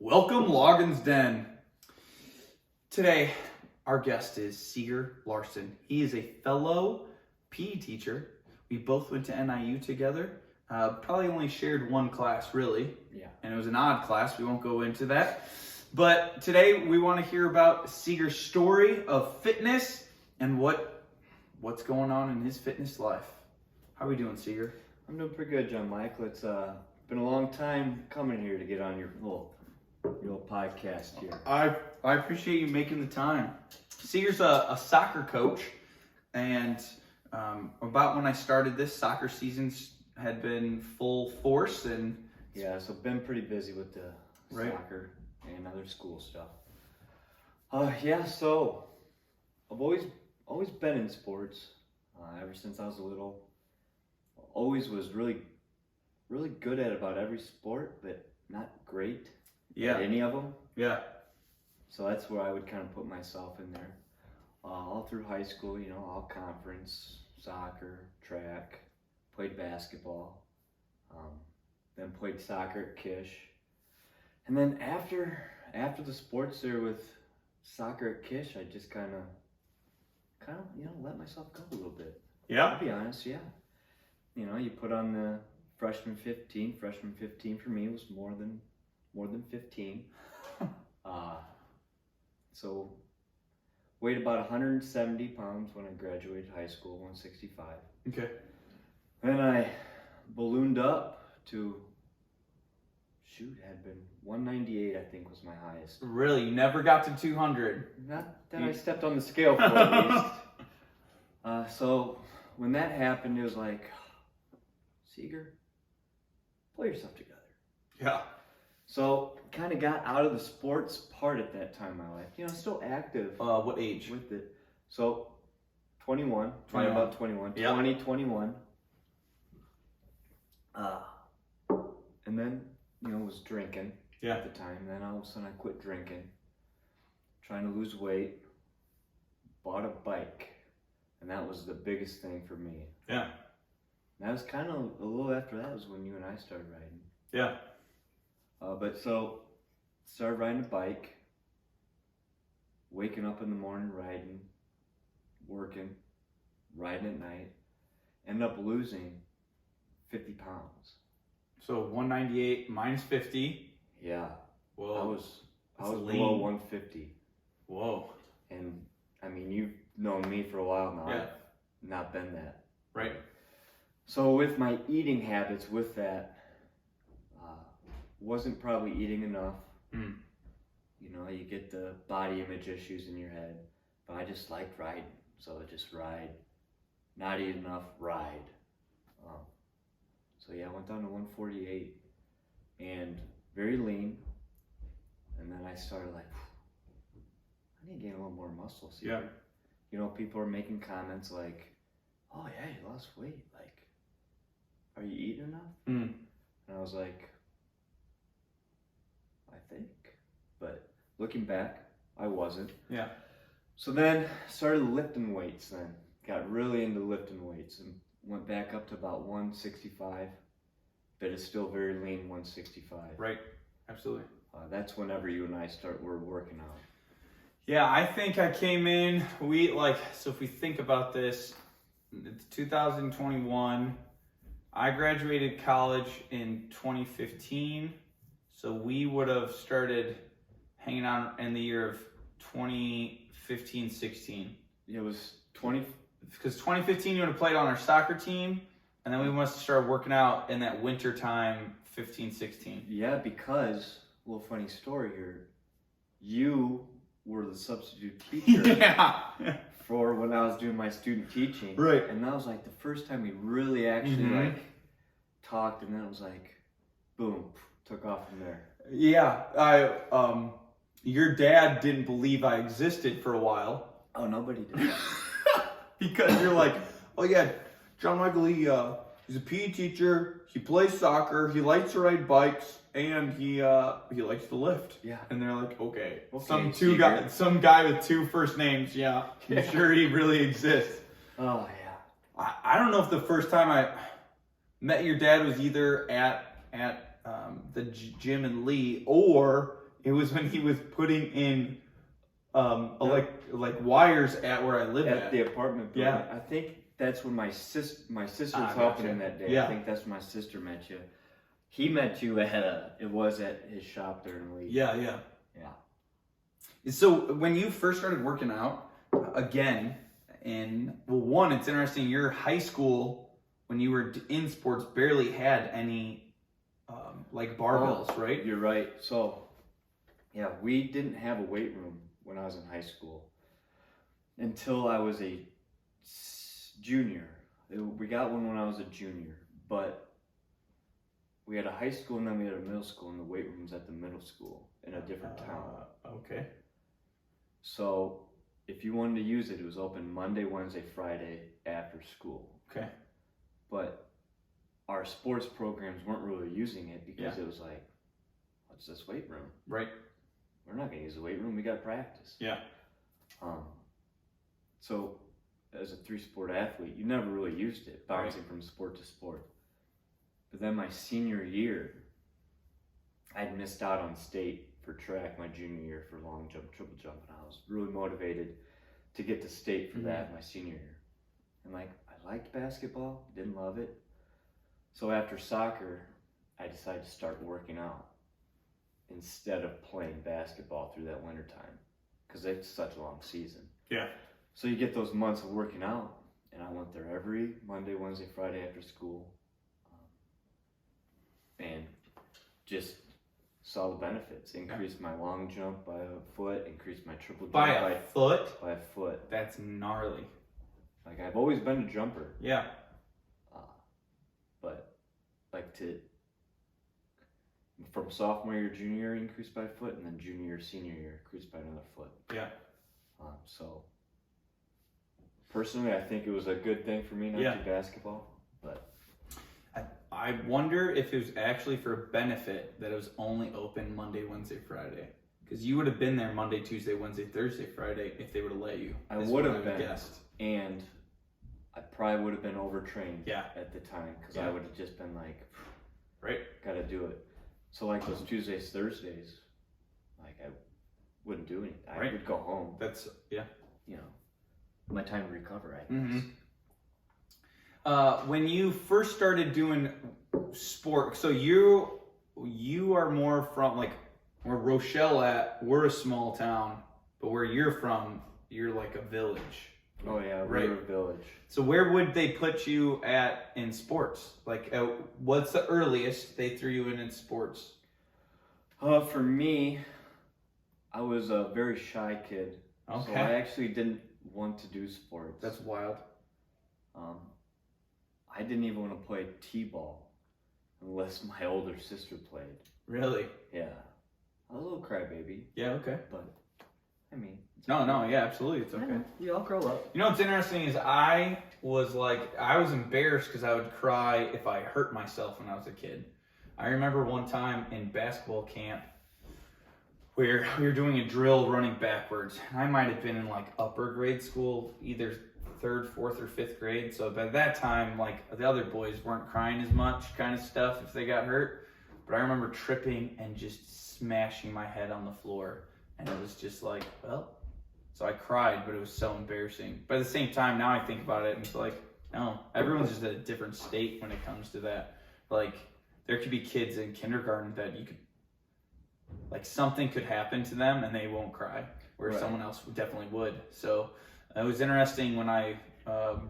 Welcome, Loggins Den. Today, our guest is Seger Larson. He is a fellow PE teacher. We both went to NIU together. Probably only shared one class, really. Yeah. And it was an odd class. We won't go into that. But today, we want to hear about Seger's story of fitness and what's going on in his fitness life. How are we doing, Seger? I'm doing pretty good, John Michael. It's been a long time coming here to get on your little podcast here. I appreciate you making the time. Seger's a soccer coach, and about when I started this, soccer seasons had been full force, and Yeah, so been pretty busy with the Right. soccer and other school stuff. So I've always been in sports ever since I was little. Always was really good at about every sport, but not great at any of them. Yeah. So that's where I would kind of put myself in there. All through high school, all conference, soccer, track, played basketball, then played soccer at Kish. And then after the sports there with soccer at Kish, I just kind of let myself go a little bit. Yeah. I'll be honest, yeah. You put on the freshman 15. Freshman 15 for me was more than 15. So weighed about 170 pounds when I graduated high school, 165. Okay. Then I ballooned up to, had been 198, I think was my highest. Really? You never got to 200? Not that I stepped on the scale for at least. So when that happened, it was like, Seger, pull yourself together. Yeah. So kind of got out of the sports part at that time in my life. Still active. What age? With it. So 21. 21. About 21. Yep. 21. And then, was drinking at the time. Then all of a sudden I quit drinking. Trying to lose weight. Bought a bike. And that was the biggest thing for me. Yeah. And that was kind of a little after that was when you and I started riding. Yeah. But so, started riding a bike, waking up in the morning riding, working, riding at night, ended up losing 50 pounds. So 198 minus 50. Yeah. Whoa. I was lean. below 150. Whoa. And, you've known me for a while now. Yeah. I've not been that. Right. So with my eating habits, with that, wasn't probably eating enough. Mm. You get the body image issues in your head. But I just liked riding. So I just ride. Not eat enough, ride. So yeah, I went down to 148. And very lean. And then I started like, I need to gain a little more muscle. See? Yeah. People are making comments like, oh yeah, you lost weight. Like, are you eating enough? Mm. And I was like, I think. But looking back, I wasn't. Yeah. So then started lifting weights then. Got really into lifting weights and went back up to about 165. But it's still very lean 165. Right. Absolutely. That's whenever you and I were working out. Yeah, I think I came in, so if we think about this, it's 2021. I graduated college in 2015. So we would have started hanging out in the year of 2015-16. It was 20. Because 2015 you would have played on our soccer team, and then we must have started working out in that winter time, 15-16. Yeah, because, a little funny story here, you were the substitute teacher for when I was doing my student teaching. Right. And that was like the first time we really actually talked, and then it was like, boom, took off from there. Yeah, your dad didn't believe I existed for a while. Oh, nobody did. Because you're like, oh yeah, John Michael, he's a PE teacher, he plays soccer, he likes to ride bikes, and he likes to lift. Yeah. And they're like, okay. Okay, Some guy with two first names, yeah. I'm sure he really exists. Oh, yeah. I don't know if the first time I met your dad was either at the gym in Lee, or It was when he was putting in like wires at where I live at. the apartment building. Yeah. I think that's when my sister was helping gotcha. him that day. Yeah. I think that's when my sister met you. He met you at his shop there in Lee. Yeah. Yeah. So when you first started working out, again, one, it's interesting. Your high school, when you were in sports, barely had any like barbells, right? You're right. So, yeah, we didn't have a weight room when I was in high school until I was a junior. We got one when I was a junior, but we had a high school and then we had a middle school, and the weight room's at the middle school in a different town. Okay. So if you wanted to use it, it was open Monday, Wednesday, Friday after school. Okay. But our sports programs weren't really using it because it was like, what's this weight room? Right. We're not going to use the weight room. We got to practice. Yeah. So as a 3-sport athlete, you never really used it, bouncing from sport to sport. But then my senior year, I'd missed out on state for track my junior year for long jump, triple jump, and I was really motivated to get to state for that my senior year. And like, I liked basketball, didn't love it. So after soccer, I decided to start working out instead of playing basketball through that winter time, because it's such a long season. Yeah. So you get those months of working out, and I went there every Monday, Wednesday, Friday after school, and just saw the benefits. Increased my long jump by a foot, increased my triple jump By a foot? By a foot. That's gnarly. Like, I've always been a jumper. Yeah. But like from sophomore year, junior year, increased by a foot, and then junior year, senior year, increased by another foot. Yeah. So personally, I think it was a good thing for me not to do basketball. But I wonder if it was actually for benefit that it was only open Monday, Wednesday, Friday. Because you would have been there Monday, Tuesday, Wednesday, Thursday, Friday if they would have let you. I would have been. Guessed. And I probably would have been overtrained at the time, because I would have just been like, gotta do it. So like those Tuesdays, Thursdays, like I wouldn't do anything. I would go home. That's, you know, my time to recover, I guess. When you first started doing sport, so you are more from like where Rochelle at, we're a small town, but where you're from, you're like a village. Oh yeah, we're a village. So where would they put you at in sports? Like, what's the earliest they threw you in sports? For me, I was a very shy kid. Okay. So I actually didn't want to do sports. That's wild. I didn't even want to play t-ball unless my older sister played. Really? Yeah. I was a little crybaby. Yeah, okay. But, I mean... No, yeah, absolutely, it's okay. We all grow up. You know what's interesting is I was embarrassed because I would cry if I hurt myself when I was a kid. I remember one time in basketball camp where we were doing a drill running backwards. I might have been in like upper grade school, either 3rd, 4th, or 5th grade. So by that time, like the other boys weren't crying as much kind of stuff if they got hurt. But I remember tripping and just smashing my head on the floor. And it was just like, well... So I cried, but it was so embarrassing. But at the same time, now I think about it, and it's like, no, everyone's just at a different state when it comes to that. Like, there could be kids in kindergarten that you could, like, something could happen to them and they won't cry, where someone else definitely would. So it was interesting when I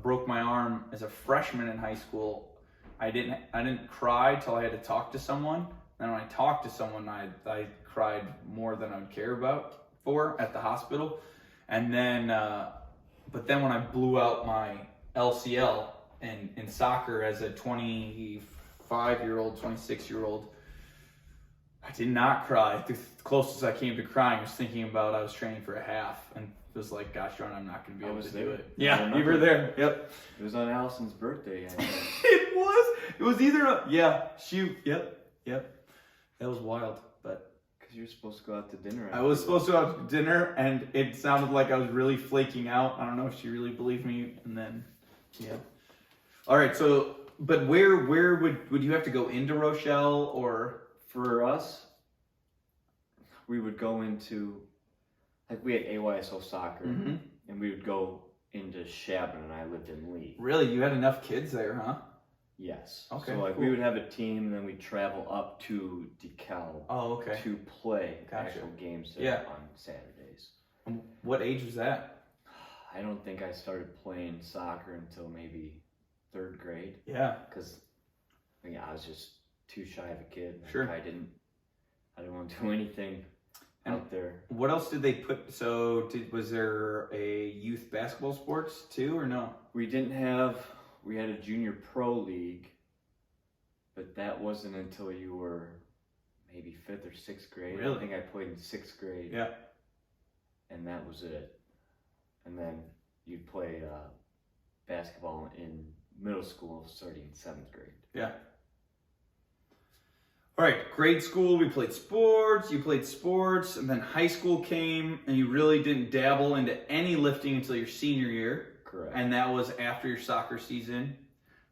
broke my arm as a freshman in high school. I didn't cry till I had to talk to someone. And when I talked to someone, I cried more than I would care about at the hospital. And then, but then when I blew out my LCL in soccer as a 25-year-old, 26-year-old, I did not cry. The closest I came to crying was thinking about I was training for a half, and it was like, gosh darn, I'm not going to be able to do it. Yeah, you were there. Yep. It was on Allison's birthday. It was. It was either Yep. That was wild, but. You're supposed to go out to dinner. I was supposed to go out to dinner, and it sounded like I was really flaking out. I don't know if she really believed me, and then, All right, so, but where would you have to go into Rochelle, or? For us, we would go into, like we had AYSO soccer, Mm-hmm. and we would go into Shabin, and I lived in Lee. Really? You had enough kids there, huh? Yes. Okay, So like cool. we would have a team, and then we'd travel up to DeKalb Oh, okay. to play Gotcha. actual games there Yeah. on Saturdays. What age was that? I don't think I started playing soccer until maybe 3rd grade, Yeah. because I was just too shy of a kid. Like, Sure. I didn't want to do anything out there. What else did they put? So, was there a youth basketball sports too, or no? We had a junior pro league, but that wasn't until you were maybe 5th or 6th grade. Really? I think I played in 6th grade. Yeah. And that was it. And then you'd play basketball in middle school starting in 7th grade. Yeah. All right, grade school, we played sports, you played sports, and then high school came, and you really didn't dabble into any lifting until your senior year. Correct. And that was after your soccer season.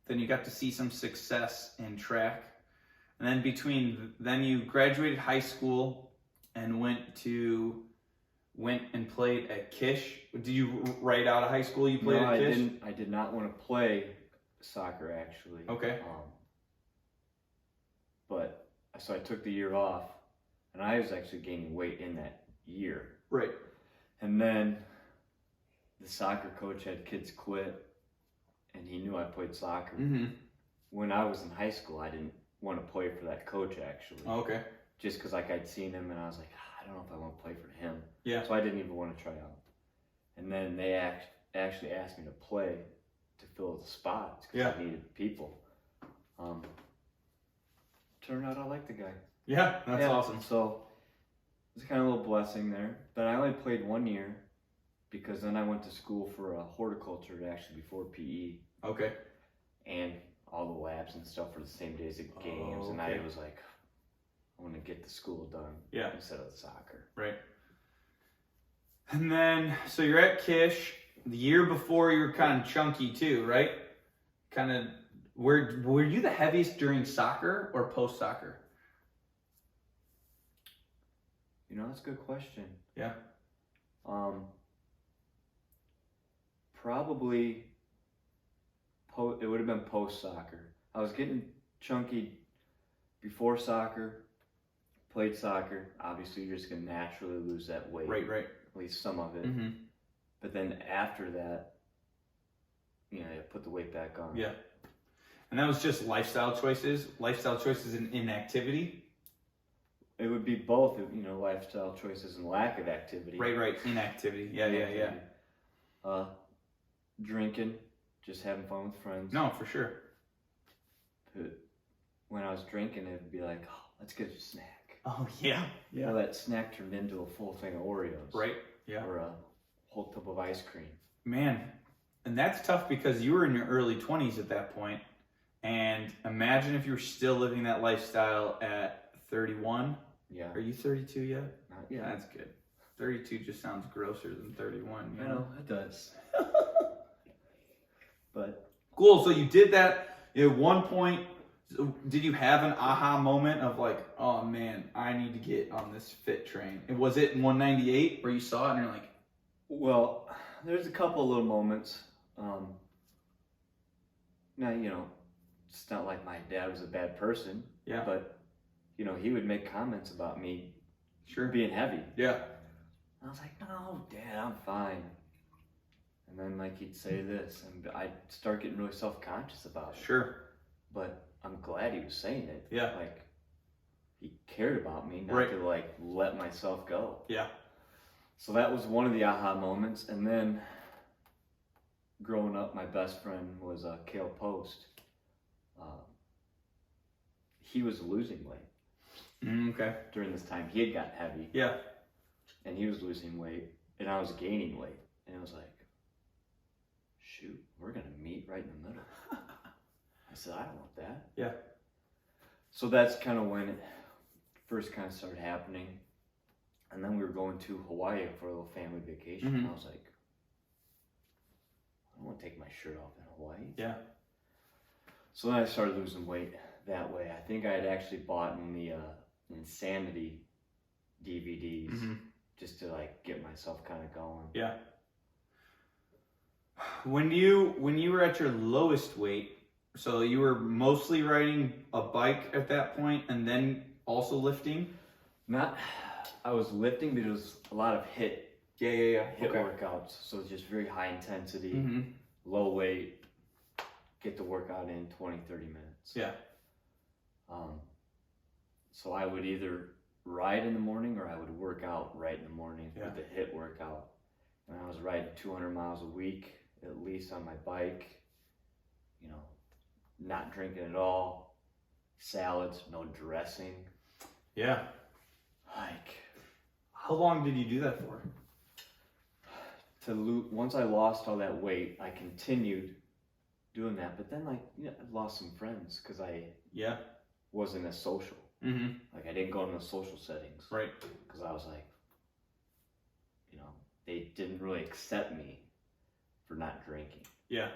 Then you got to see some success in track. And then then you graduated high school and went and played at Kish. Did you, right out of high school, you played at Kish? I did not want to play soccer, actually. Okay. So I took the year off, and I was actually gaining weight in that year. Right. And then the soccer coach had kids quit, and he knew I played soccer. Mm-hmm. When I was in high school, I didn't want to play for that coach, actually. Oh, okay. Just because I'd seen him, and I was like, I don't know if I want to play for him. Yeah. So I didn't even want to try out. And then they actually asked me to play to fill the spots because I needed people. Turned out I liked the guy. Yeah, that's awesome. So it was kind of a little blessing there. But I only played 1 year because then I went to school for horticulture actually before PE. Okay. And all the labs and stuff for the same days at games. Oh, And okay. I was like, I want to get the school done instead of the soccer. Right. And then, so you're at Kish. The year before, you were kind of chunky too, right? Kind of, were you the heaviest during soccer or post-soccer? That's a good question. Yeah. Probably, it would have been post-soccer. I was getting chunky before soccer, played soccer. Obviously, you're just going to naturally lose that weight. Right. At least some of it. Mm-hmm. But then after that, you put the weight back on. Yeah. And that was just lifestyle choices and inactivity. It would be both, lifestyle choices and lack of activity. Right. Inactivity. Yeah. Drinking, just having fun with friends. No, for sure. But when I was drinking, it'd be like, oh, let's get a snack. Oh, yeah. Well, that snack turned into a full thing of Oreos. Right. Yeah. Or a whole tub of ice cream. Man, and that's tough because you were in your early 20s at that point. And imagine if you were still living that lifestyle at 31. Yeah. Are you 32 yet? Not yet. That's good. 32 just sounds grosser than 31. I know, it does. But cool. So you did that at one point. Did you have an aha moment of like, oh man, I need to get on this fit train? And was it 198 where you saw it and you're like, well, there's a couple of little moments. Now, it's not like my dad was a bad person. Yeah. But, he would make comments about me being heavy. Yeah. I was like, no, Dad, I'm fine. And then, he'd say this, and I'd start getting really self-conscious about it. Sure. But I'm glad he was saying it. Yeah. He cared about me, not to, let myself go. Yeah. So that was one of the aha moments. And then, growing up, my best friend was Cale Post. He was losing weight. Okay. During this time, he had gotten heavy. Yeah. And he was losing weight, and I was gaining weight. And it was like, shoot, we're going to meet right in the middle. I said, I don't want that. Yeah. So that's kind of when it first kind of started happening. And then we were going to Hawaii for a little family vacation. Mm-hmm. And I was like, I don't want to take my shirt off in Hawaii. Yeah. So then I started losing weight that way. I think I had actually bought in the Insanity DVD just to like get myself kind of going. Yeah. When you were at your lowest weight, so you were mostly riding a bike at that point and then also lifting? I was lifting, but it was a lot of hit workouts. So it's just very high intensity, low weight, get the workout in 20, 30 minutes. Yeah. So I would either ride in the morning or I would work out right in the morning with the hit workout. And I was riding 200 miles a week, at least on my bike, you know, not drinking at all, salads, no dressing. Yeah. Like, how long did you do that for? Once I lost all that weight, I continued doing that. But then, like, I lost some friends because I wasn't as social. Like, I didn't go into the social settings. Right. Because I was like, they didn't really accept me for not drinking. Yeah.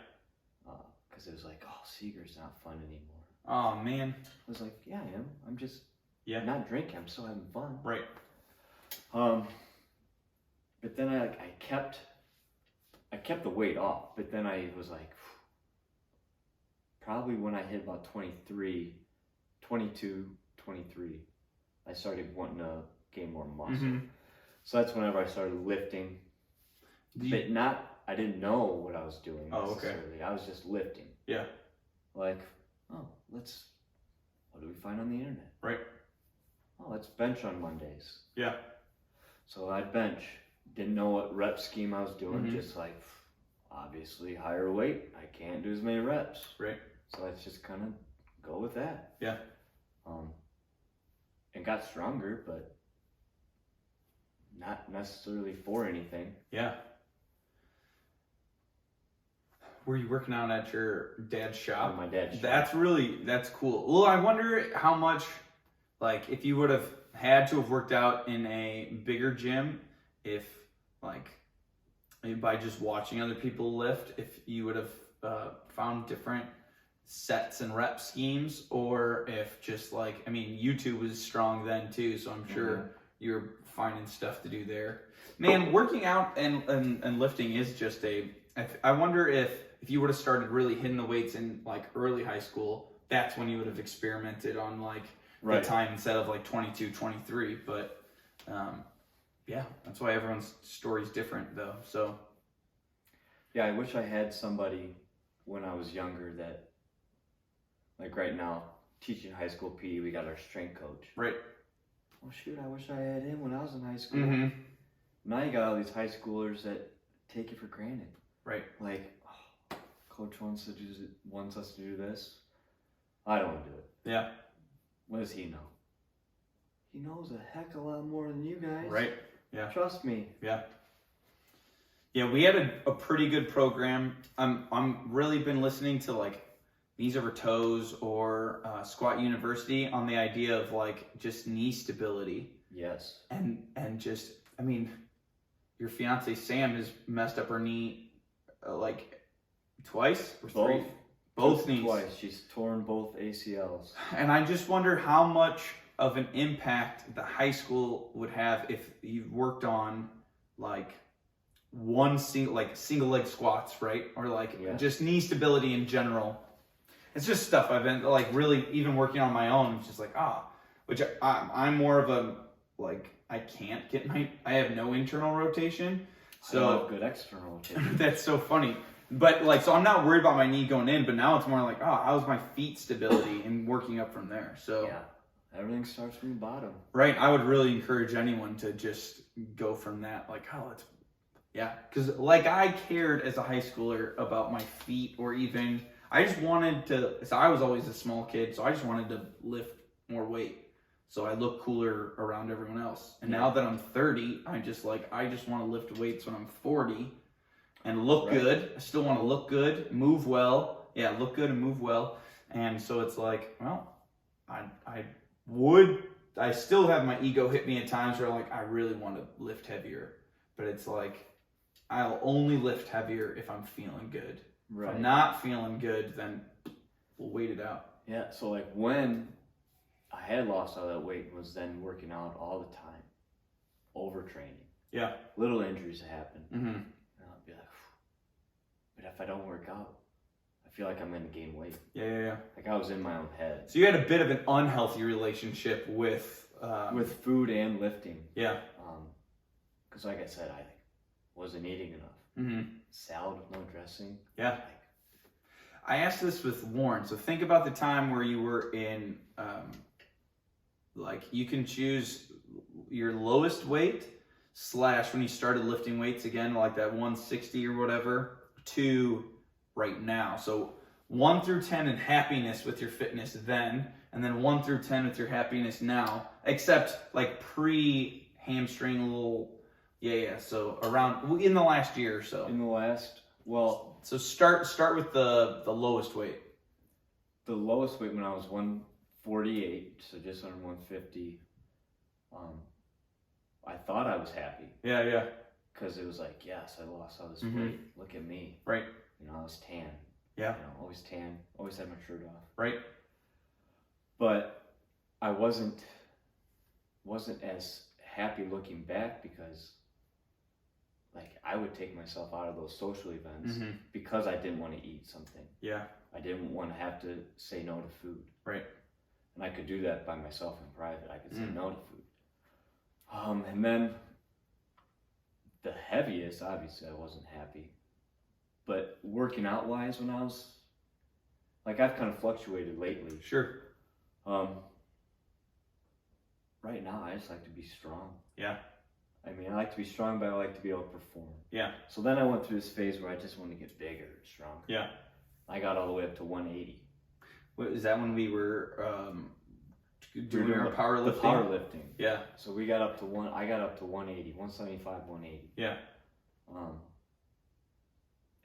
Because it was like, oh, Seger's not fun anymore. Oh, man. I was like, yeah, I am. I'm just not drinking. I'm still having fun. Right. But then I kept the weight off. But then I was like, probably when I hit about 22, 23, I started wanting to gain more muscle. So that's whenever I started lifting. But I didn't know what I was doing necessarily. I was just lifting. Yeah. Like, what do we find on the internet? Right. Oh, let's bench on Mondays. Yeah. So I'd bench. Didn't know what rep scheme I was doing. Just like, obviously higher weight, I can't do as many reps. Right. So let's just kind of go with that. Yeah. And got stronger, but not necessarily for anything. Yeah. Were you working out at your dad's shop? At my dad's shop. That's cool. Well, I wonder how much, like, if you would have had to have worked out in a bigger gym, if, like, maybe by just watching other people lift, if you would have found different sets and rep schemes, or if just like, I mean, YouTube was strong then too, so I'm sure you're finding stuff to do there. Man, working out and lifting is just I wonder if you would have started really hitting the weights in like early high school, that's when you would have experimented on like the time instead of like 22, 23. But yeah, that's why everyone's story's different though. So yeah, I wish I had somebody when I was younger that, like right now, teaching high school PE, we got our strength coach. Right. Oh shoot, I wish I had him when I was in high school. Now you got all these high schoolers that take it for granted. Right. Like, oh, coach wants us to do this. I don't want to do it. Yeah. What does he know? He knows a heck of a lot more than you guys. Right. Yeah. Trust me. Yeah. Yeah, we had a pretty good program. I'm really been listening to like Knees Over Toes or Squat University on the idea of like just knee stability. Yes. And just, I mean, your fiance Sam has messed up her knee like twice or three. Both knees. Twice. She's torn both ACLs. And I just wonder how much of an impact the high school would have if you worked on like single leg squats, right? Or like just knee stability in general. It's just stuff I've been like really even working on my own. It's just like, which I'm more of a, like, I can't get I have no internal rotation. So I have good external rotation. That's so funny. But like, so I'm not worried about my knee going in, but now it's more like, how's my feet stability and working up from there. So yeah, everything starts from the bottom. Right. I would really encourage anyone to just go from that. Like, because like I cared as a high schooler about my feet, or even I just wanted to, so I was always a small kid, so I just wanted to lift more weight. So I look cooler around everyone else. And now that I'm 30, I'm just like, I just want to lift weights when I'm 40 and look good. I still want to look good, move well. Yeah, look good and move well. And so it's like, well, I still have my ego hit me at times where like, I really want to lift heavier. But it's like, I'll only lift heavier if I'm feeling good. Right. If I'm not feeling good, then we'll wait it out. Yeah, so like when I had lost all that weight was then working out all the time. overtraining. Yeah. Little injuries happen. Mm-hmm. And I'll be like, but if I don't work out, I feel like I'm going to gain weight. Yeah. Like I was in my own head. So you had a bit of an unhealthy relationship with food and lifting. Yeah. Because like I said, I wasn't eating enough. Mm-hmm. Salad with no dressing. Yeah. I asked this with Warren. So think about the time where you were in, like you can choose your lowest weight / when you started lifting weights again, like that 160 or whatever, to right now. So 1 through 10 in happiness with your fitness then, and then 1 through 10 with your happiness now, except like pre-hamstring little, so around, in the last year or so. In the last, well. So start with the lowest weight. The lowest weight when I was 148, so just under 150, I thought I was happy. Yeah. Because it was like, yes, I lost all this Mm-hmm. weight. Look at me. Right. You know, I was tan. Yeah. You know, always tan. Always had my shirt off. Right. But I wasn't as happy looking back because, like, I would take myself out of those social events Mm-hmm. because I didn't want to eat something. Yeah. I didn't want to have to say no to food. Right. And I could do that by myself in private. I could say no to food. And then the heaviest, obviously, I wasn't happy. But working out wise, when I was, like, I've kind of fluctuated lately. Sure. Right now, I just like to be strong. Yeah. I mean, I like to be strong, but I like to be able to perform. Yeah. So then I went through this phase where I just want to get bigger and stronger. Yeah. I got all the way up to 180. What, is that when we were doing our powerlifting? The powerlifting. Yeah. So we got up to I got up to 180, 175, 180. Yeah.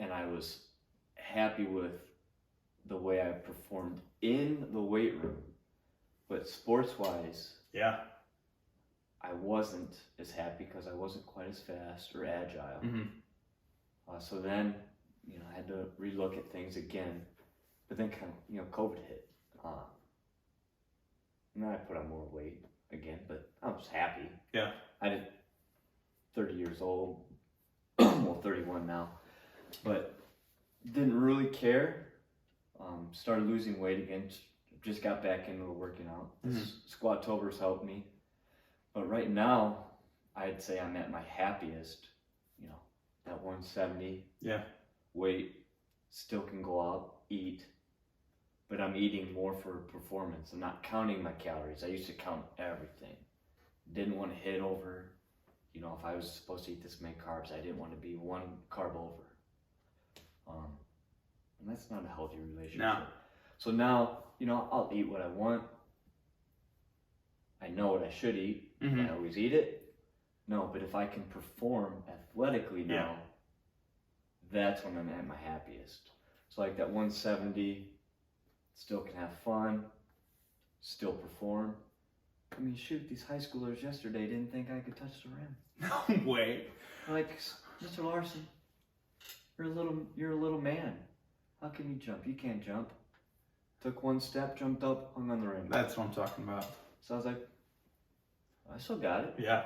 And I was happy with the way I performed in the weight room. But sports-wise, yeah, I wasn't as happy because I wasn't quite as fast or agile. Mm-hmm. So then, you know, I had to relook at things again. But then kind of, you know, COVID hit. And then I put on more weight again, but I was happy. Yeah. I did 30 years old, well, 31 now, but didn't really care. Started losing weight again, just got back into working out. Mm-hmm. Squat-tovers helped me. But right now, I'd say I'm at my happiest, you know, that 170 Yeah. weight, still can go out, eat, but I'm eating more for performance. I'm not counting my calories. I used to count everything. Didn't want to hit over, you know, if I was supposed to eat this many carbs, I didn't want to be one carb over. And that's not a healthy relationship. No. So now, you know, I'll eat what I want. I know what I should eat. Mm-hmm. I always eat it. No, but if I can perform athletically now, that's when I'm at my happiest. So like that 170, still can have fun, still perform. I mean, shoot, these high schoolers yesterday didn't think I could touch the rim. No way. Like, Mr. Larson, you're a little man. How can you jump? You can't jump. Took one step, jumped up, hung on the rim. That's what I'm talking about. So I was like, I still got it. Yeah.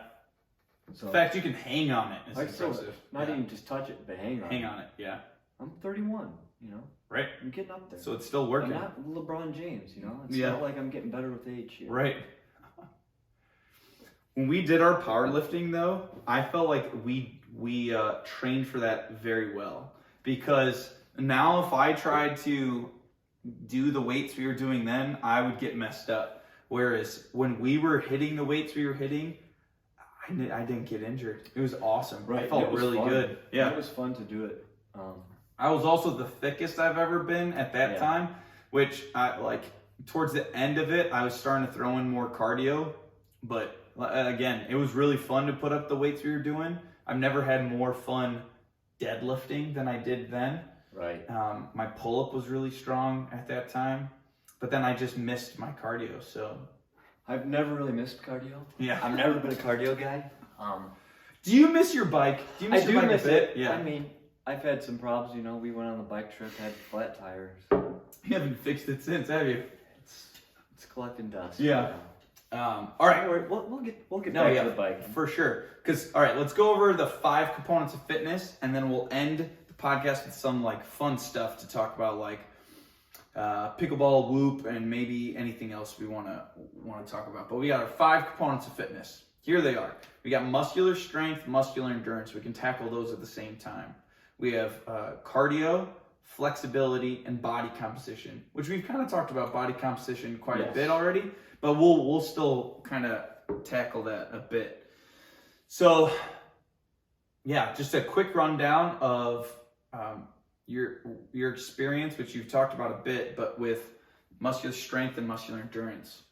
So, The fact you can hang on it is I still, impressive. not even just touch it, but hang on it. Hang on it, yeah. I'm 31, you know. Right. I'm getting up there. So it's still I'm working. not LeBron James, you know. It's Yeah. not like I'm getting better with age here. Right. When we did our powerlifting, though, I felt like we trained for that very well. Because now if I tried to do the weights we were doing then, I would get messed up. Whereas when we were hitting the weights we were hitting, I didn't get injured. It was awesome. Right. I felt It was really fun. good. Yeah. It was fun to do it. I was also the thickest I've ever been at that time, which I like towards the end of it, I was starting to throw in more cardio. But again, it was really fun to put up the weights we were doing. I've never had more fun deadlifting than I did then. Right. My pull-up was really strong at that time, but then I just missed my cardio. So I've never really missed cardio. yeah, I've never been a cardio guy. Do you miss your bike? Do you miss your bike miss a bit? it. Yeah. I mean, I've had some problems. You know, we went on the bike trip, had flat tires. You haven't fixed it since, have you? It's collecting dust. Yeah. You know. All right. We'll get back to the bike for sure. Because all right, let's go over the 5 components of fitness, and then we'll end the podcast with some like fun stuff to talk about, like pickleball, whoop, and maybe anything else we want to talk about. But we got our 5 components of fitness. Here they are. We got muscular strength, muscular endurance. We can tackle those at the same time. We have cardio, flexibility, and body composition, which we've kind of talked about body composition quite a bit already, but we'll still kind of tackle that a bit. So yeah, just a quick rundown of your experience, which you've talked about a bit, but with muscular strength and muscular endurance.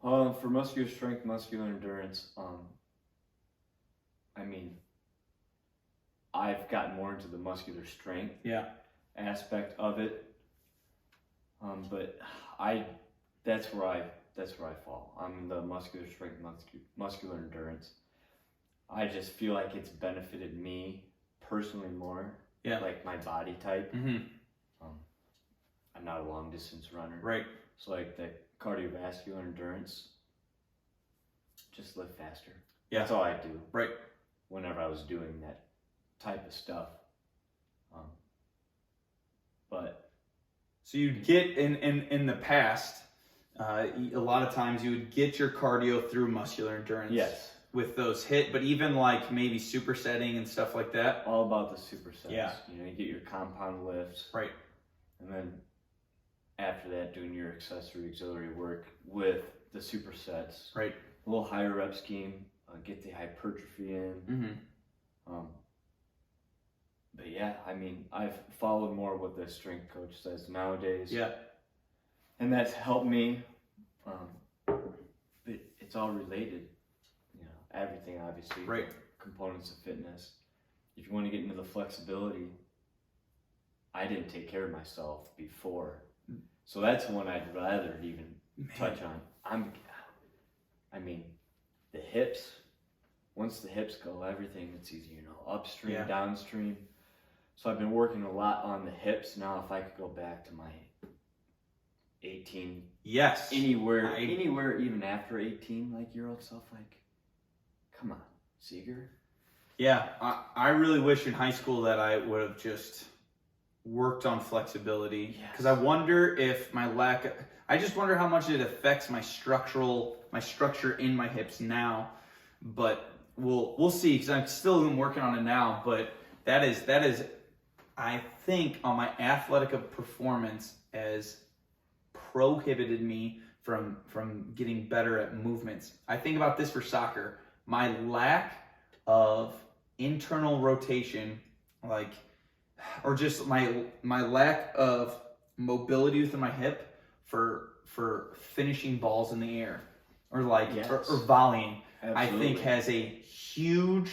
For muscular strength, muscular endurance, I mean, I've gotten more into the muscular strength aspect of it, but that's where I fall. I'm in the muscular strength, muscular endurance. I just feel like it's benefited me personally more. Yeah. Like my body type. Mm-hmm. I'm not a long distance runner. Right. So like the cardiovascular endurance, just live faster. Yeah. That's all I do. Right. Whenever I was doing that type of stuff. But so you'd get in the past, a lot of times you would get your cardio through muscular endurance. Yes. With those but even like maybe supersetting and stuff like that. All about the supersets. Yeah. You know, you get your compound lifts. Right. And then after that, doing your accessory auxiliary work with the supersets. Right. A little higher rep scheme, get the hypertrophy in. Mm-hmm. But yeah, I mean, I've followed more what the strength coach says nowadays. Yeah. And that's helped me. But it's all related. You know, everything obviously. Right. Components of fitness. If you want to get into the flexibility, I didn't take care of myself before. So that's one I'd rather even touch on. I mean, the hips. Once the hips go, everything it's easy, you know, upstream, downstream. So I've been working a lot on the hips. Now, if I could go back to my 18, anywhere, even after 18, like your old self, like, come on, Seger. Yeah, I really wish in high school that I would have just worked on flexibility, because I wonder if I just wonder how much it affects my structure in my hips now. But we'll see, because I'm still working on it now. But that is I think on my athletic performance has prohibited me from getting better at movements. I think about this for soccer. My lack of internal rotation, or just my lack of mobility within my hip for finishing balls in the air, or or volleying. Absolutely. I think has a huge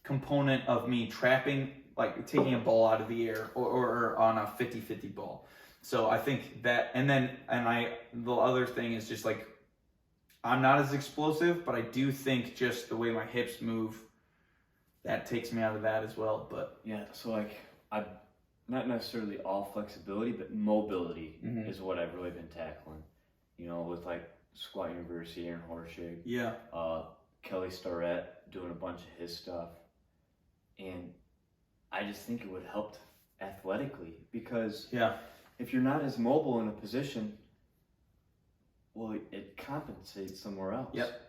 component of me trapping, like taking a ball out of the air or on a 50-50 ball. So I think that, and the other thing is just like, I'm not as explosive, but I do think just the way my hips move, that takes me out of that as well. But yeah, so like I'm not necessarily all flexibility, but mobility is what I've really been tackling. You know, with like Squat University and Horseshape. Yeah. Kelly Starrett doing a bunch of his stuff. And I just think it would help athletically, because if you're not as mobile in a position, well, it compensates somewhere else. Yep.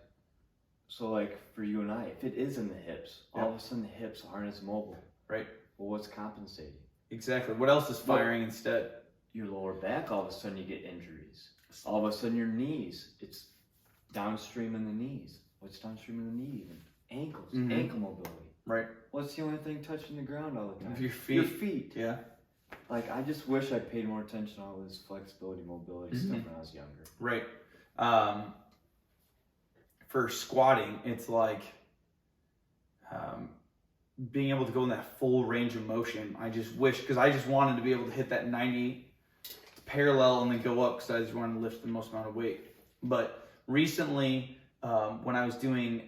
So like for you and I, if it is in the hips, all of a sudden the hips aren't as mobile. Right. Well, what's compensating? Exactly. What else is firing instead? Your lower back, all of a sudden you get injuries. All of a sudden your knees, it's downstream in the knees. What's downstream in the knee even? Ankles, ankle mobility. Right. What's the only thing touching the ground all the time? Your feet. Your feet. Yeah. Like, I just wish I paid more attention to all this flexibility, mobility stuff when I was younger. Right. For squatting, it's like being able to go in that full range of motion. I just wish, because I just wanted to be able to hit that 90 parallel and then go up, because I just wanted to lift the most amount of weight. But recently, when I was doing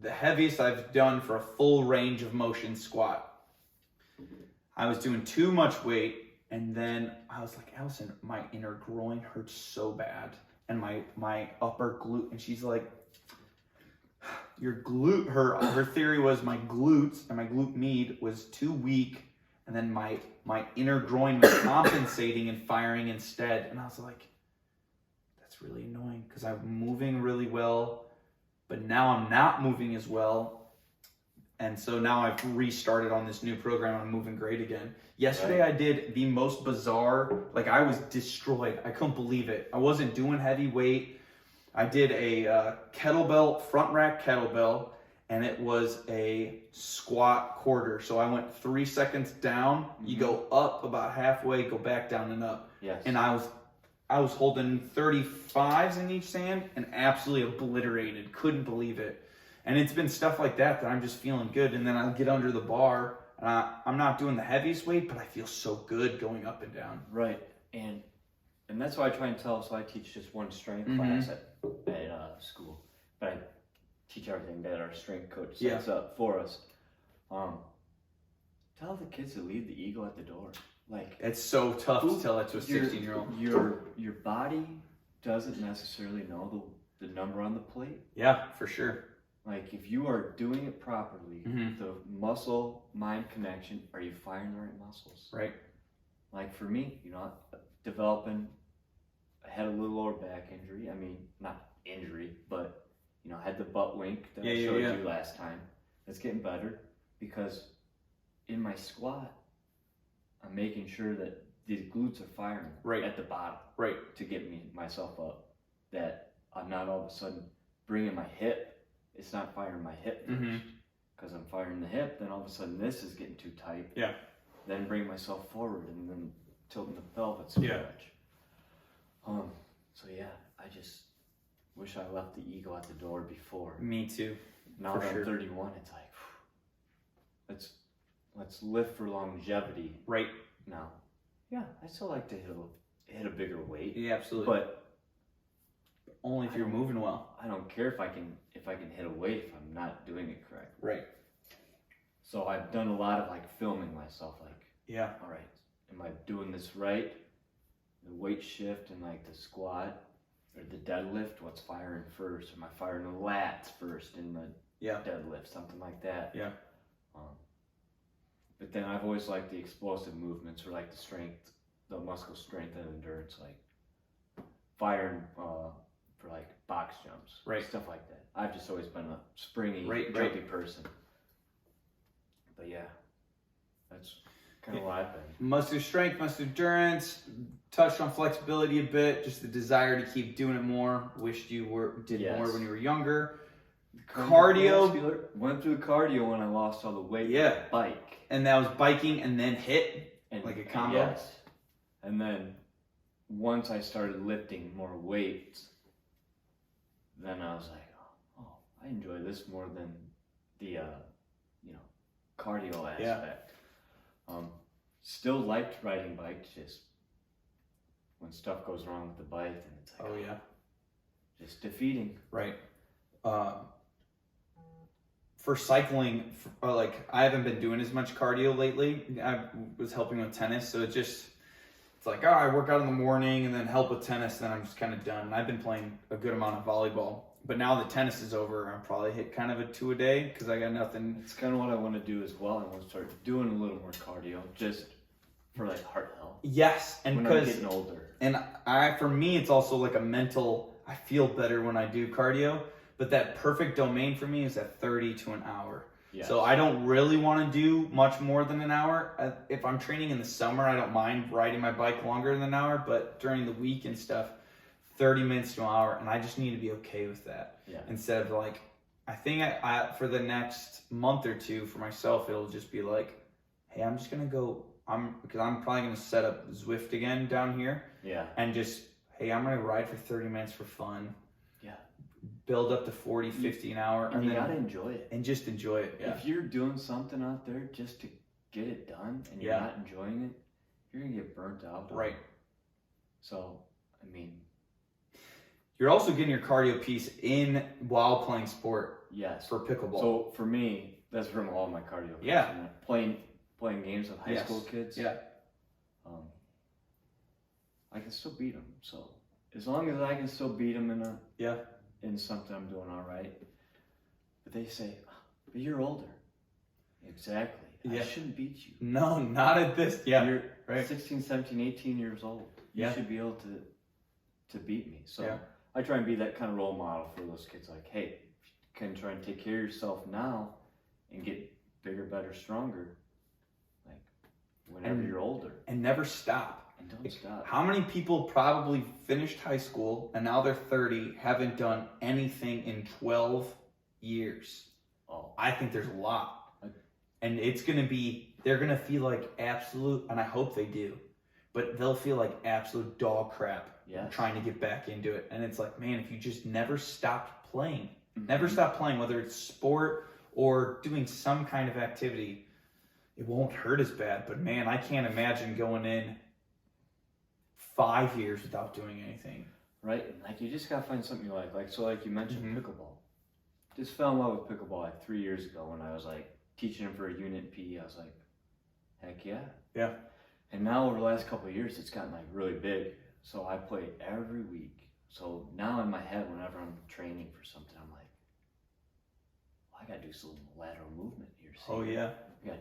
the heaviest I've done for a full range of motion squat, I was doing too much weight, and then I was like, Allison, my inner groin hurts so bad. and my upper glute, and she's like, your glute, her theory was my glutes and my glute med was too weak, and then my inner groin was compensating and firing instead. And I was like, that's really annoying because I'm moving really well, but now I'm not moving as well. And so now I've restarted on this new program and I'm moving great again. Yesterday I did the most bizarre, like I was destroyed. I couldn't believe it. I wasn't doing heavy weight. I did a kettlebell, front rack kettlebell, and it was a squat quarter. So I went 3 seconds down, you go up about halfway, go back down and up. Yes. And I was holding 35s in each hand and absolutely obliterated. Couldn't believe it. And it's been stuff like that I'm just feeling good. And then I'll get under the bar. And I'm not doing the heaviest weight, but I feel so good going up and down. Right. And that's why I try and tell. So I teach just one strength class at school, but I teach everything that our strength coach sets up for us. Tell the kids to leave the ego at the door. Like, it's so tough to tell that to a 16-year-old. Your body doesn't necessarily know the number on the plate. Yeah, for sure. Like, if you are doing it properly, the muscle-mind connection, are you firing the right muscles? Right. Like for me, developing, I had a little lower back injury. I mean, not injury, but, I had the butt wink that I showed you last time. It's getting better because in my squat, I'm making sure that these glutes are firing at the bottom to get myself up. That I'm not all of a sudden bringing my hip. It's not firing my hip first because I'm firing the hip. Then all of a sudden this is getting too tight. Yeah. Then bring myself forward and then tilting the pelvis so much. So yeah, I just wish I left the ego at the door before. Me too. Now that I'm 31, it's like, let's live for longevity. Right. Now, yeah, I still like to hit a bigger weight. Yeah, absolutely. But only if you're moving well. I don't care if I can hit a weight if I'm not doing it correctly. Right. So I've done a lot of filming myself. All right, am I doing this right? The weight shift and the squat or the deadlift, what's firing first? Am I firing the lats first in the deadlift? Something like that. Yeah. But then I've always liked the explosive movements or the strength, the muscle strength and endurance, firing for box jumps, stuff like that. I've just always been a springy, jumpy person. But yeah, that's kind of what I've been. Muscle strength, muscle endurance, touched on flexibility a bit, just the desire to keep doing it more. Wished you did more when you were younger. Cardio. Went through cardio when I lost all the weight. Yeah. Bike. And that was biking and then hit, like a combo. Yes. And then once I started lifting more weights, then I was like, oh, I enjoy this more than the, cardio aspect. Still liked riding bikes, just when stuff goes wrong with the bike, and it's like, just defeating. Right. For cycling, I haven't been doing as much cardio lately. I was helping with tennis, so it's like, I work out in the morning and then help with tennis, then I'm just kind of done. And I've been playing a good amount of volleyball. But now that tennis is over, I'll probably hit kind of a 2 a day because I got nothing. It's kind of what I want to do as well. I want to start doing a little more cardio just for heart health. Yes, and when I'm getting older. And for me, it's also a mental, I feel better when I do cardio. But that perfect domain for me is at 30 to an hour. Yes. So I don't really want to do much more than an hour. If I'm training in the summer, I don't mind riding my bike longer than an hour. But during the week and stuff, 30 minutes to an hour. And I just need to be okay with that. Yeah. Instead of I think for the next month or two for myself, it'll just be hey, I'm just going to go, because I'm probably going to set up Zwift again down here. Yeah. And just, hey, I'm going to ride for 30 minutes for fun. Build up to 40, 50 an hour. And you gotta enjoy it. And just enjoy it. Yeah. If you're doing something out there just to get it done and you're not enjoying it, you're gonna get burnt out. Right. So, I mean, you're also getting your cardio piece in while playing sport. Yes. For pickleball. So for me, that's from all my cardio. Yeah. Playing games with high school kids. Yeah. I can still beat them, so as long as I can still beat them Yeah. in something, I'm doing all right. But they say, but you're older. Exactly. Yeah. I shouldn't beat you. No, not at this. Yeah. You're right. 16, 17, 18 years old. You should be able to beat me. So I try and be that kind of role model for those kids. Like, hey, you can try and take care of yourself now and get bigger, better, stronger. Like, whenever you're older. And never stop. And don't stop. How many people probably finished high school and now they're 30, haven't done anything in 12 years? Oh, I think there's a lot. And it's going to be, they're going to feel like absolute, and I hope they do, but they'll feel like absolute dog crap trying to get back into it. And it's like, man, if you just never stopped playing, whether it's sport or doing some kind of activity, it won't hurt as bad. But man, I can't imagine going in 5 years without doing anything. Right? Like, you just got to find something you like. Like, so like you mentioned pickleball. Just fell in love with pickleball like 3 years ago when I was like teaching him for a unit in PE. I was like, heck yeah. Yeah. And now over the last couple of years, it's gotten like really big. So I play every week. So now in my head, whenever I'm training for something, I'm like, well, I got to do some lateral movement here. See? Oh yeah. I got to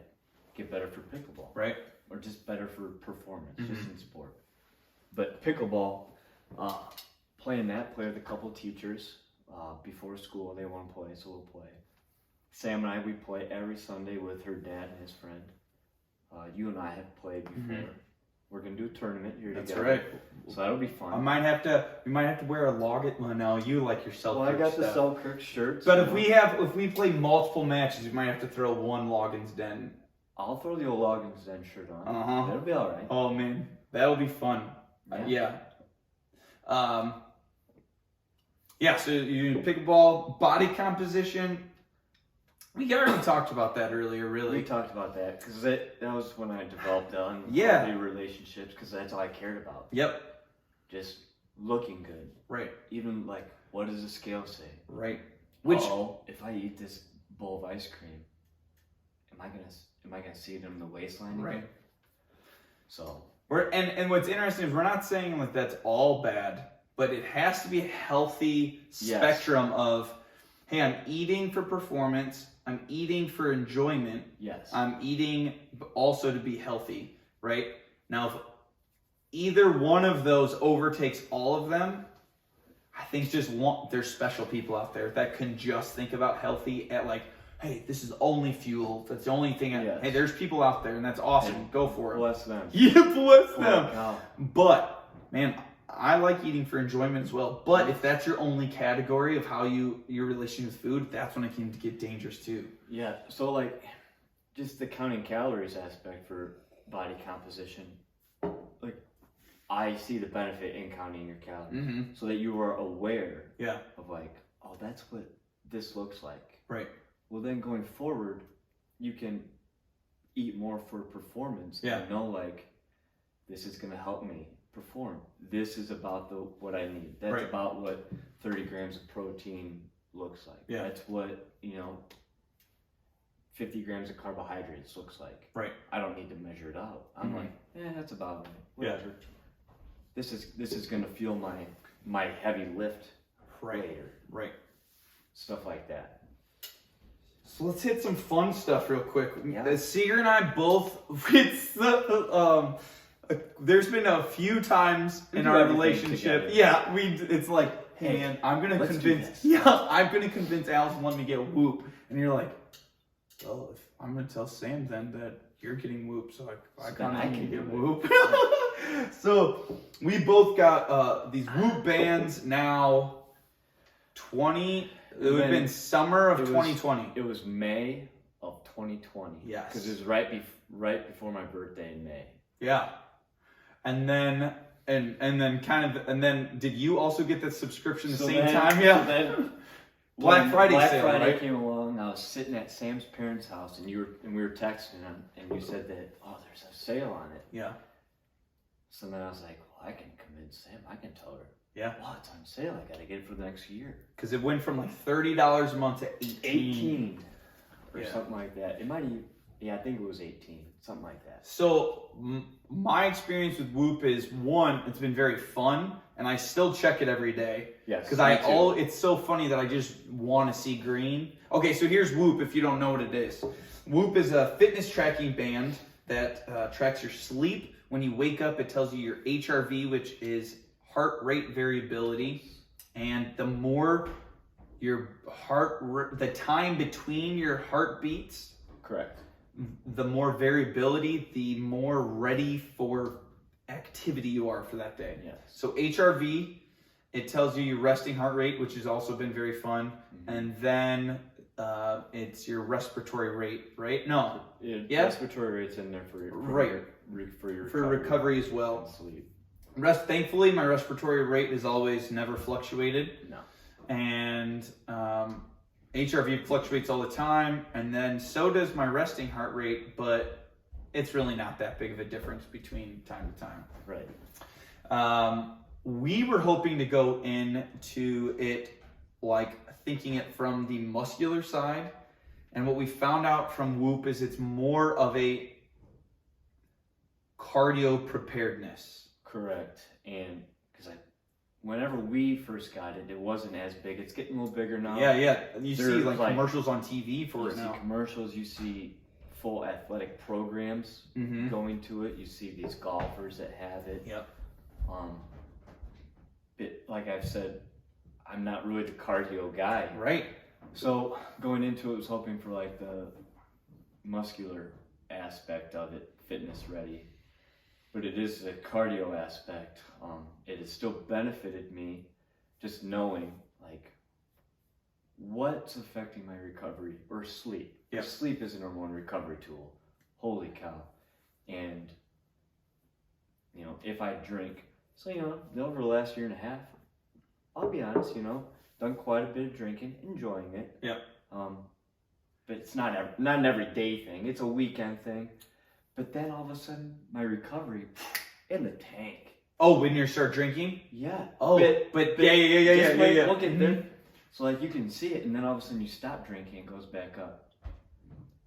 get better for pickleball. Right. Or just better for performance, just in sport. But pickleball, playing that, play with a couple teachers. Before school, they want to play, so we'll play. Sam and I, we play every Sunday with her dad and his friend. You and I have played before. We're gonna do a tournament here together. That's right. So that'll be fun. We might have to wear a Loggins. Well, no, you like your Selkirk. Well, I got stuff. the Selkirk shirts. But if we play multiple matches, we might have to throw one Loggins Den. I'll throw the old Loggins Den shirt on. That'll be all right. Oh man, that'll be fun. Yeah. So you pickleball, body composition. We already talked about that earlier, really. We talked about that because that was when I developed relationships, because that's all I cared about. Yep. Just looking good. Right. Even like, what does the scale say? Right. If I eat this bowl of ice cream, am I gonna see it in the waistline again? Right. So. And what's interesting is we're not saying like that's all bad, but it has to be a healthy spectrum of, hey, I'm eating for performance, I'm eating for enjoyment, I'm eating also to be healthy, right? Now, if either one of those overtakes all of them, I think there's special people out there that can just think about healthy at like, hey, this is only fuel. That's the only thing. Hey, there's people out there, and that's awesome. And go for it. Bless them. Yeah, bless them. God. But, man, I like eating for enjoyment as well. But if that's your only category of how your relationship with food, that's when it can get dangerous too. Yeah. So, like, just the counting calories aspect for body composition. Like, I see the benefit in counting your calories, so that you are aware. Of like, oh, that's what this looks like. Right. Well, then going forward, you can eat more for performance. And know, like, this is going to help me perform. This is about what I need. That's about what 30 grams of protein looks like. Yeah. That's what, 50 grams of carbohydrates looks like. Right. I don't need to measure it out. I'm like, that's about it. Whatever. Yeah. This is going to fuel my heavy lift later. Right. Stuff like that. So let's hit some fun stuff real quick. Yeah. Seger and I both, there's been a few times in our relationship. Yeah, it's like, hey man, I'm going to convince Allison to let me get Whoop. And you're like, well, if I'm going to tell Sam then that you're getting Whoop, so I can get Whoop. So we both got these Whoop bands now. It would have been summer of 2020. It was May of 2020. Yes. Because it was right before my birthday in May. Yeah. And then did you also get the subscription the same time? Yeah. So then Black Friday came along. I was sitting at Sam's parents' house, and we were texting him, and you said that there's a sale on it. Yeah. So then I was like, well, I can convince Sam. I can tell her. Yeah. Wow, it's on sale. I got to get it for the next year. Because it went from like $30 a month to $18 or something like that. It might even, Yeah, I think it was 18, something like that. So my experience with Whoop is, one, it's been very fun, and I still check it every day. Yes, Because it's so funny that I just want to see green. Okay, so here's Whoop if you don't know what it is. Whoop is a fitness tracking band that tracks your sleep. When you wake up, it tells you your HRV, which is heart rate variability. And the more the time between your heartbeats, correct, the more variability, the more ready for activity you are for that day. Yes. So HRV, it tells you your resting heart rate, which has also been very fun. And then it's your respiratory rate, right? No. Yeah. Respiratory rate's in there for your recovery as well. And sleep. Thankfully, my respiratory rate is always never fluctuated. No. And HRV fluctuates all the time, and then so does my resting heart rate, but it's really not that big of a difference between time to time. Right. We were hoping to go into it like thinking it from the muscular side, and what we found out from Whoop is it's more of a cardio preparedness. Correct. And because whenever we first got it, it wasn't as big. It's getting a little bigger now. Yeah. You see like commercials on TV for it now. You see commercials, you see full athletic programs going to it. You see these golfers that have it. Yep. Like I've said, I'm not really the cardio guy. Right. So going into it, was hoping for like the muscular aspect of it, fitness ready. But it is the cardio aspect. It has still benefited me just knowing like what's affecting my recovery or sleep. Yep. Sleep is a number one recovery tool. Holy cow. And if I drink, so over the last year and a half, I'll be honest, done quite a bit of drinking, enjoying it. Yep. But it's not an everyday thing. It's a weekend thing. But then all of a sudden, my recovery in the tank. Oh, when you start drinking? Yeah. Oh, but yeah. Look at there. So like you can see it, and then all of a sudden you stop drinking, it goes back up.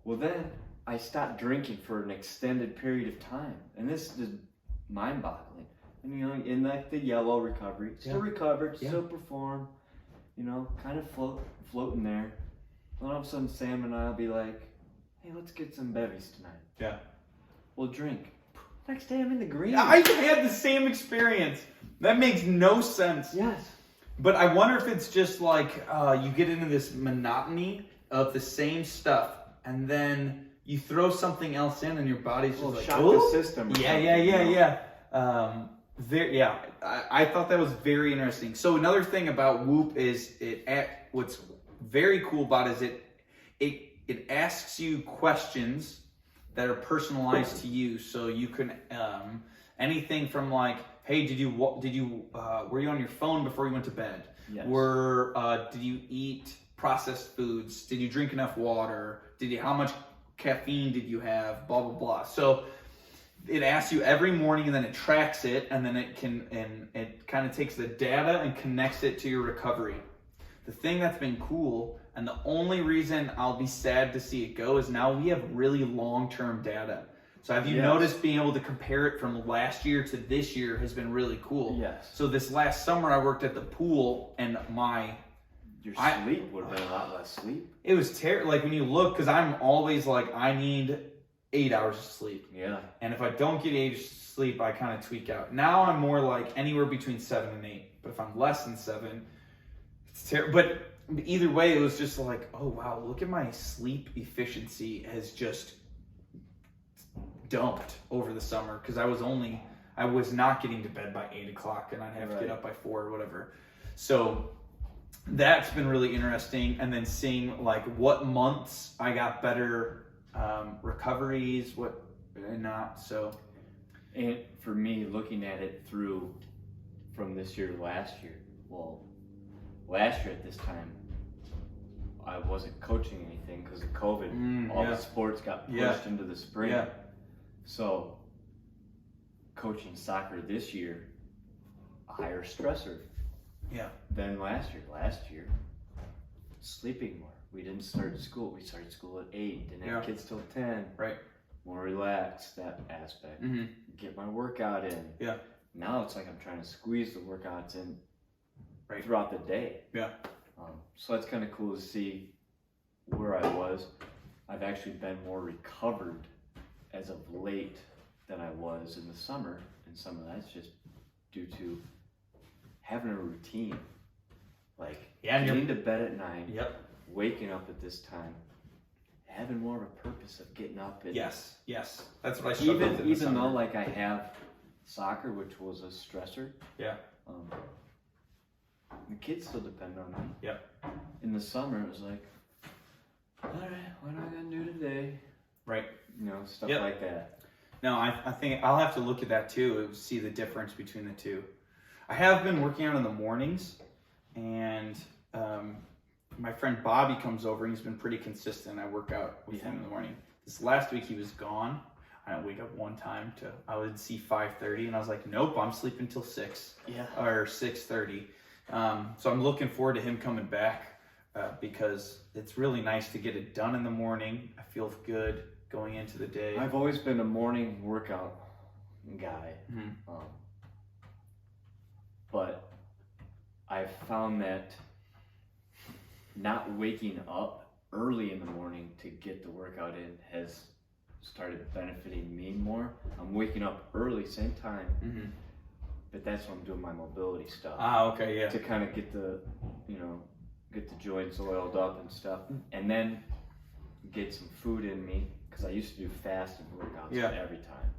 Well, then I stopped drinking for an extended period of time, and this is mind-boggling. And in like the yellow recovery, still recovered, still perform, kind of floating there. Then all of a sudden, Sam and I'll be like, "Hey, let's get some bevies tonight." Yeah. We'll drink. Next day I'm in the green. I had the same experience. That makes no sense. Yes. But I wonder if it's just like you get into this monotony of the same stuff, and then you throw something else in, and your body's just like, shock the system. Yeah. I thought that was very interesting. So another thing about Whoop is what's very cool about it is it asks you questions that are personalized to you. So you can anything from like, hey, were you on your phone before you went to bed? Yes. Did you eat processed foods? Did you drink enough water? How much caffeine did you have? Blah blah blah. So it asks you every morning, and then it tracks it, and then it kind of takes the data and connects it to your recovery. The thing that's been cool, and the only reason I'll be sad to see it go, is now we have really long-term data. So have you noticed being able to compare it from last year to this year has been really cool? Yes. So this last summer I worked at the pool, and your sleep would have been a lot less sleep. It was terrible. Like when you look, because I'm always like, I need 8 hours of sleep. Yeah. And if I don't get 8 hours of sleep, I kind of tweak out. Now I'm more like anywhere between 7 and 8. But if I'm less than 7, it's terrible. But either way, it was just like, oh wow, look at my sleep efficiency has just dumped over the summer, because I was not getting to bed by 8 o'clock, and I'd have to get up by 4 or whatever. So that's been really interesting. And then seeing like what months I got better recoveries, what not. So, and for me, looking at it from this year to last year, well, last year at this time, I wasn't coaching anything because of COVID. All the sports got pushed into the spring. Yeah. So, coaching soccer this year, a higher stressor than last year. Last year, sleeping more, we didn't start school. We started school at 8. Didn't have Yeah. kids till 10. Right. More relaxed, that aspect. Mm-hmm. Get my workout in. Yeah. Now it's like I'm trying to squeeze the workouts in Right. throughout the day. Yeah. So that's kind of cool to see where I was. I've actually been more recovered as of late than I was in the summer, and some of that's just due to having a routine. Like getting to bed at 9, Yep. waking up at this time, having more of a purpose of getting up. And Yes. That's what I struggled with in the even summer. though like I have soccer, which was a stressor. Yeah. The kids still depend on me. Yep. In the summer, it was like, all right, what am I gonna do today? Right. You know, stuff Yep. like that. No, I think I'll have to look at that too and see the difference between the two. I have been working out in the mornings, and my friend Bobby comes over and he's been pretty consistent. I work out with him in the morning. This last week he was gone. I don't wake up one time I would see 5:30 and I was like, nope, I'm sleeping till 6 or 6:30. So I'm looking forward to him coming back because it's really nice to get it done in the morning. I feel good going into the day. I've always been a morning workout guy. Mm-hmm. But I've found that not waking up early in the morning to get the workout in has started benefiting me more. I'm waking up early, same time, but that's when I'm doing my mobility stuff. Okay, yeah. To kind of get the, get the joints oiled up and stuff, and then get some food in me, because I used to do fasted workouts every time.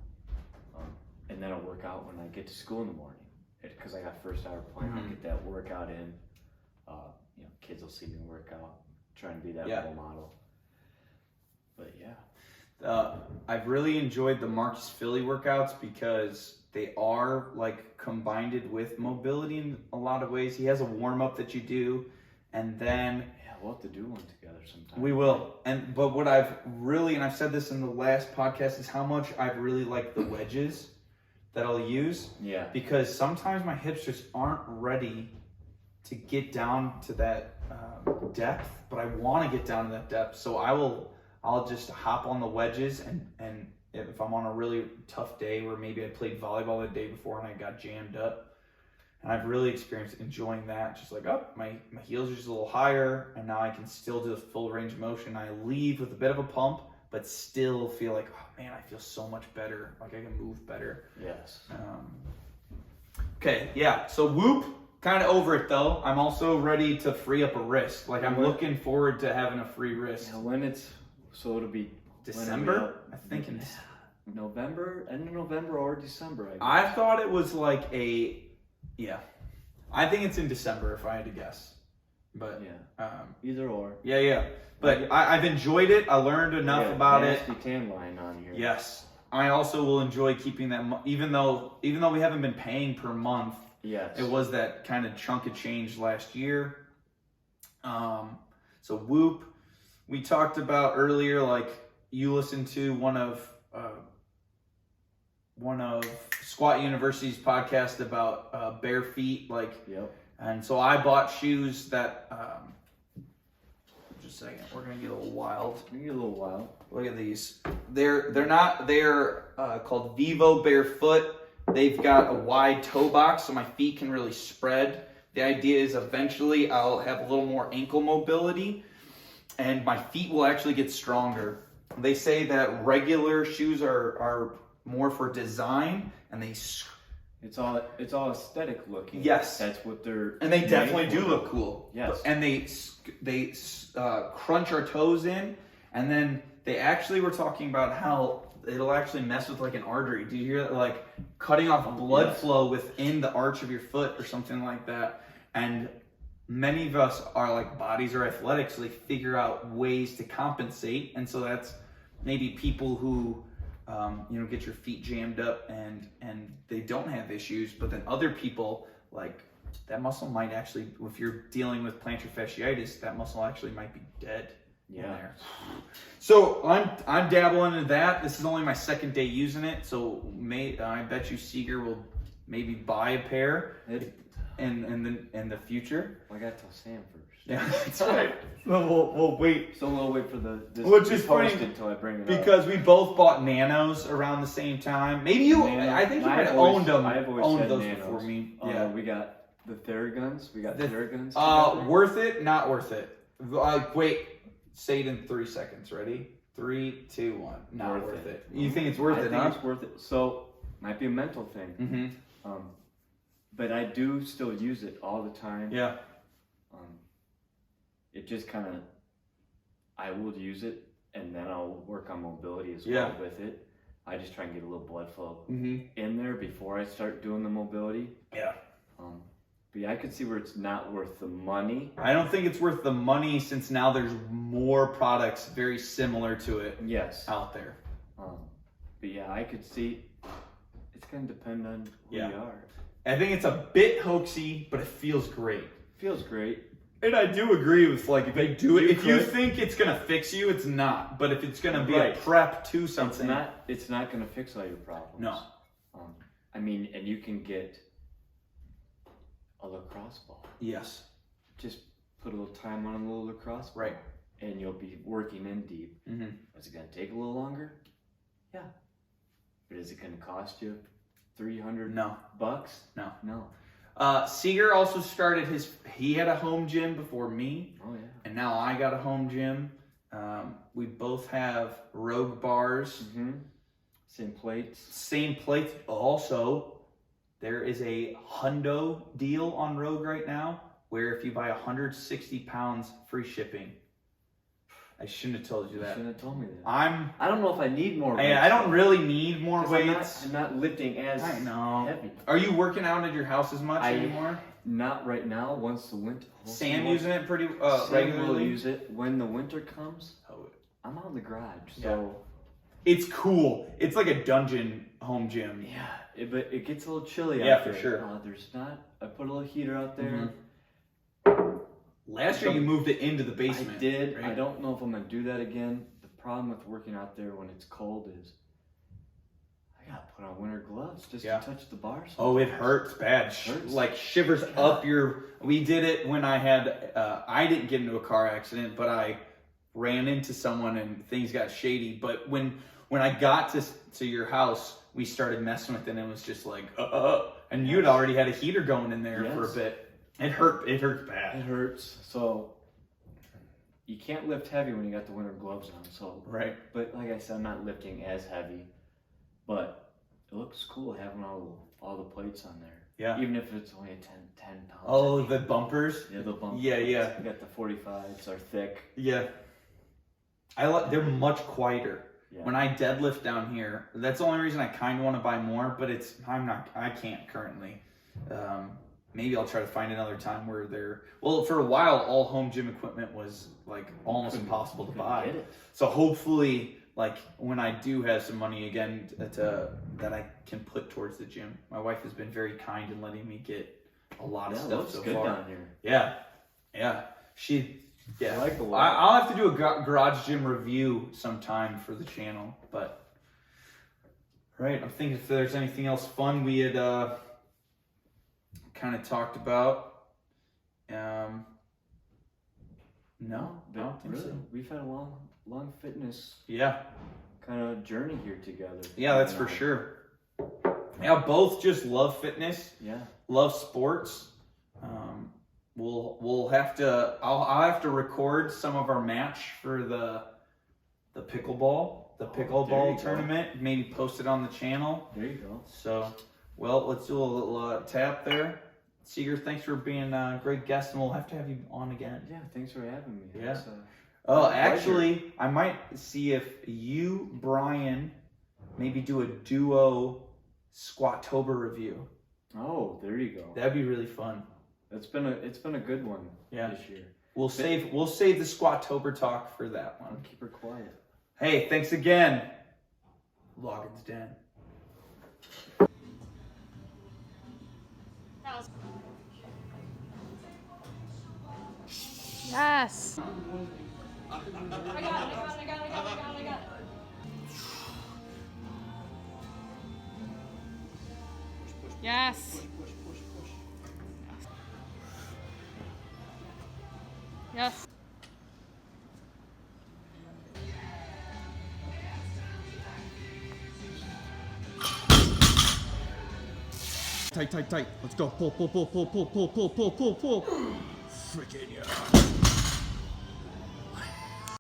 And then I'll work out when I get to school in the morning, because I got first hour plan. I'll get that workout in. Kids will see me work out, trying to be that role model. But I've really enjoyed the Marcus Philly workouts because they are like combined with mobility in a lot of ways. He has a warm up that you do, and then we'll have to do one together sometime. We will. But what I've really, and I've said this in the last podcast, is how much I've really liked the wedges that I'll use. Yeah. Because sometimes my hips just aren't ready to get down to that depth, but I want to get down to that depth. So I'll just hop on the wedges, and if I'm on a really tough day where maybe I played volleyball the day before and I got jammed up, and I've really experienced enjoying that. Just like, my heels are just a little higher, and now I can still do the full range of motion. I leave with a bit of a pump, but still feel like, oh man, I feel so much better. Like I can move better. Yes. Okay, yeah. So Whoop, kind of over it though. I'm also ready to free up a wrist. Like I'm looking forward to having a free wrist. Yeah, so it'll be December? I think in November, end of November or December. I thought it was like I think it's in December if I had to guess. But either or. Yeah. But I've enjoyed it. I learned enough about it. Nasty tan line on here. Yes. I also will enjoy keeping that, even though we haven't been paying per month. Yes. It was that kind of chunk of change last year. So Whoop, we talked about earlier, like you listened to one of Squat University's podcast about bare feet, and so I bought shoes that. Just a second, we're gonna get a little wild. Look at these. They're called Vivo Barefoot. They've got a wide toe box, so my feet can really spread. The idea is eventually I'll have a little more ankle mobility, and my feet will actually get stronger. They say that regular shoes are more for design, and it's all aesthetic looking. Yes, that's what they're. And they definitely do look cool. Yes, and they crunch our toes in, and then they actually were talking about how it'll actually mess with like an artery. Do you hear that? Like cutting off blood flow within the arch of your foot or something like that. And many of us are like bodies are athletic, so they figure out ways to compensate. And so that's maybe people who get your feet jammed up and they don't have issues, but then other people, like that muscle might actually, if you're dealing with plantar fasciitis, that muscle actually might be dead. There. So I'm dabbling into that. This is only my second day using it, so I bet you Seger will maybe buy a pair. in the future. Well, I got to tell Sam first. Yeah, that's right. We'll wait. So we'll wait for this Which to is be funny posted until I bring it up. because we both bought nanos around the same time. Maybe you. I think you might have owned them. I've always owned had those nanos. before me. Yeah, we got the Theraguns. We got the Theraguns. Worth it? Not worth it. Wait. Say it in 3 seconds. Ready? 3, 2, 1. Not worth it. You think it's worth it? I think it's worth it. So might be a mental thing. Mm-hmm. But I do still use it all the time. Yeah. It just kind of, I will use it and then I'll work on mobility as well with it. I just try and get a little blood flow in there before I start doing the mobility. Yeah. But yeah, I could see where it's not worth the money. I don't think it's worth the money since now there's more products very similar to it. Yes. Out there. But yeah, I could see it's going to depend on who you are. I think it's a bit hoaxy, but it feels great. Feels great. And I do agree with, like, if they do it, if you think it's going to fix you, it's not. But if it's going to be a prep to something. It's not going to fix all your problems. No. I mean, and you can get a lacrosse ball. Yes. Just put a little time on a little lacrosse ball. Right. And you'll be working in deep. Is it going to take a little longer? Yeah. But is it going to cost you $300? No. No. Seger also started he had a home gym before me. Oh, yeah. And now I got a home gym. We both have Rogue bars. Same plates. Same plates. Also, there is a hundo deal on Rogue right now where if you buy 160 pounds, free shipping. I shouldn't have told you that. You shouldn't have told me that. I don't know if I need more weights. I don't really need more weights. I'm not lifting as heavy. Are you working out at your house as much anymore? Not right now. Once the winter. Sam using it pretty Sam regularly? will use it when the winter comes. I'm out in the garage, so... It's cool. It's like a dungeon home gym. Yeah, but it gets a little chilly out there. Yeah, for sure. I put a little heater out there. Last year you moved it into the basement. I did. Right? I don't know if I'm going to do that again. The problem with working out there when it's cold is I got to put on winter gloves just to touch the bars. Oh, it hurts bad. It hurts. Like shivers up your... We did it when I had... I didn't get into a car accident, but I ran into someone and things got shady. But when I got to your house, we started messing with it and it was just like, and you'd already had a heater going in there for a bit. It hurts bad. It hurts. So you can't lift heavy when you got the winter gloves on. So But like I said, I'm not lifting as heavy. But it looks cool having all the plates on there. Yeah. Even if it's only 10 pounds. Oh, the bumpers? Yeah, the bumpers. Yeah. You got the 45s are thick. Yeah. They're much quieter. Yeah. When I deadlift down here, that's the only reason I kind of want to buy more, but I can't currently. Maybe I'll try to find another time where for a while, all home gym equipment was like almost impossible to buy. So hopefully, like when I do have some money again that I can put towards the gym. My wife has been very kind in letting me get a lot of stuff so far. Down here. Yeah. I like the I'll have to do a garage gym review sometime for the channel, but I'm thinking if there's anything else fun we had kind of talked about. No, I don't think so. We've had a long fitness kind of journey here together. Yeah, that's for sure. Yeah, both just love fitness. Yeah, love sports. We'll have to. I'll have to record some of our match for the pickleball tournament. Maybe post it on the channel. There you go. So, let's do a little tap there. Seger, thanks for being a great guest, and we'll have to have you on again. Yeah, thanks for having me. Yeah. Actually, I might see if you, Brian, maybe do a duo Squattober review. Oh, there you go. That'd be really fun. It's been a good one this year. We'll save the Squattober talk for that one. I'll keep her quiet. Hey, thanks again. Loggins Den. Yes. I got it. Yes. Tight, tight, tight. Let's go. Pull, pull, pull, pull, pull, pull, pull, pull, pull, pull. Freaking yeah.